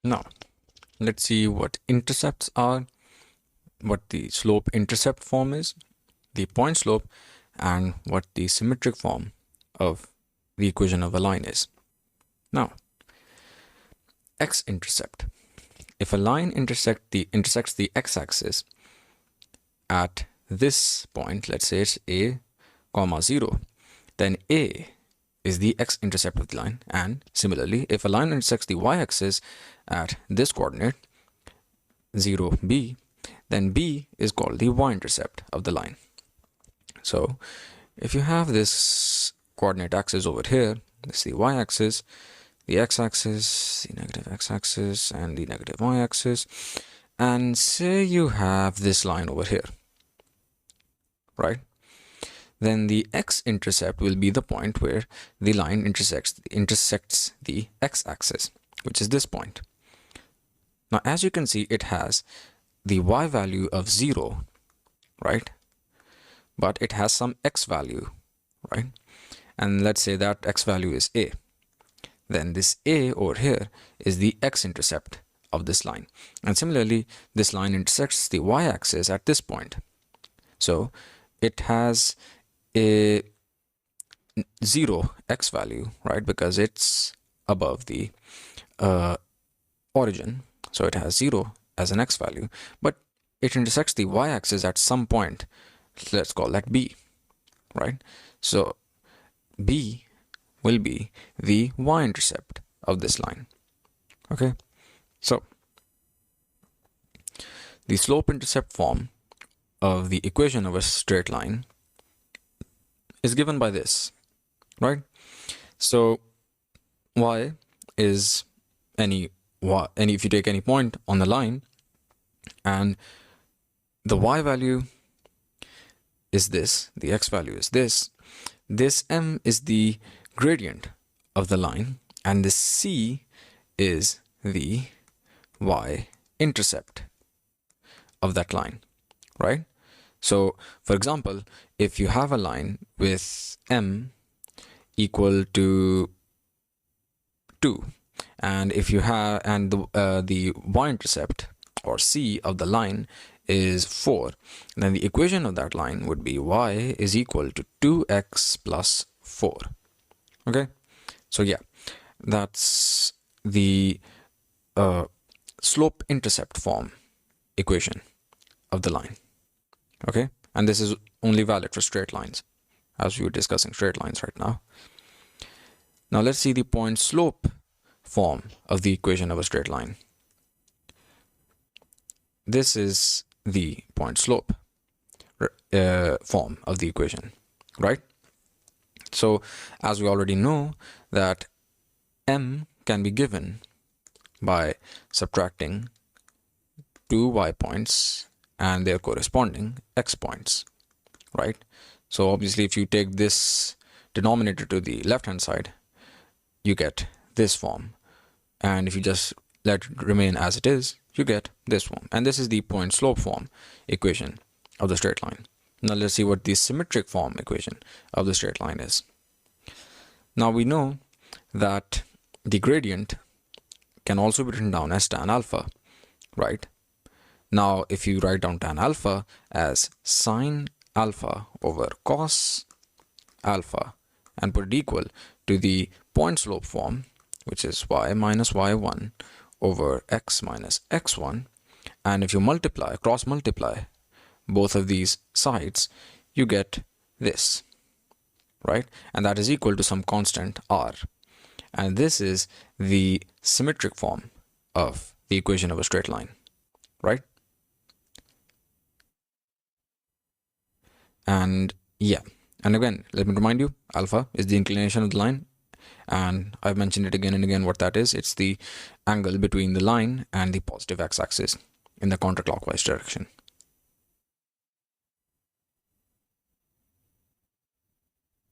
Now, let's see what intercepts are, what the slope-intercept form is, the point slope, and what the symmetric form of the equation of a line is. Now, x-intercept. If a line intersects the x-axis at this point, let's say it's a comma 0, then a is the x-intercept of the line. And similarly, if a line intersects the y-axis at this coordinate 0b, then b is called the y-intercept of the line. So if you have this coordinate axis over here, this is the y-axis, the x-axis, the negative x-axis, and the negative y-axis, and say you have this line over here, right? Then the x-intercept will be the point where the line intersects the x-axis, which is this point. Now, as you can see, it has the y value of 0, right? But it has some x value, right? And let's say that x value is a. Then this a over here is the x-intercept of this line. And similarly, this line intersects the y-axis at this point. So it has a 0 x value, right? Because it's above the origin. So it has 0 as an x value, but it intersects the y-axis at some point. Let's call that b, right? So b will be the y-intercept of this line. Okay, so the slope-intercept form of the equation of a straight line is given by this, right? So y is if you take any point on the line, and the y value is this, the x value is this m is the gradient of the line, and this c is the y-intercept of that line, right? So for example, if you have a line with m equal to 2, and if you have the y-intercept or c of the line is 4, then the equation of that line would be y is equal to 2x plus 4. Okay, so yeah, that's the slope-intercept form equation of the line. Okay, and this is only valid for straight lines, as we were discussing straight lines right now. Now let's see the point slope form of the equation of a straight line. This is the point slope form of the equation, right? So as we already know that m can be given by subtracting 2 y points and their corresponding x points, right? So obviously if you take this denominator to the left hand side, you get this form, and if you just let it remain as it is, you get this form. And this is the point slope form equation of the straight line. Now let's see what the symmetric form equation of the straight line is. Now we know that the gradient can also be written down as tan alpha, right? Now if you write down tan alpha as sine alpha over cos alpha and put it equal to the point slope form, which is y minus y1 over x minus x1, and if you cross multiply both of these sides, you get this, right? And that is equal to some constant r. And this is the symmetric form of the equation of a straight line, right? And yeah, and again, let me remind you, alpha is the inclination of the line, and I've mentioned it again and again what that is. It's the angle between the line and the positive x-axis in the counterclockwise direction.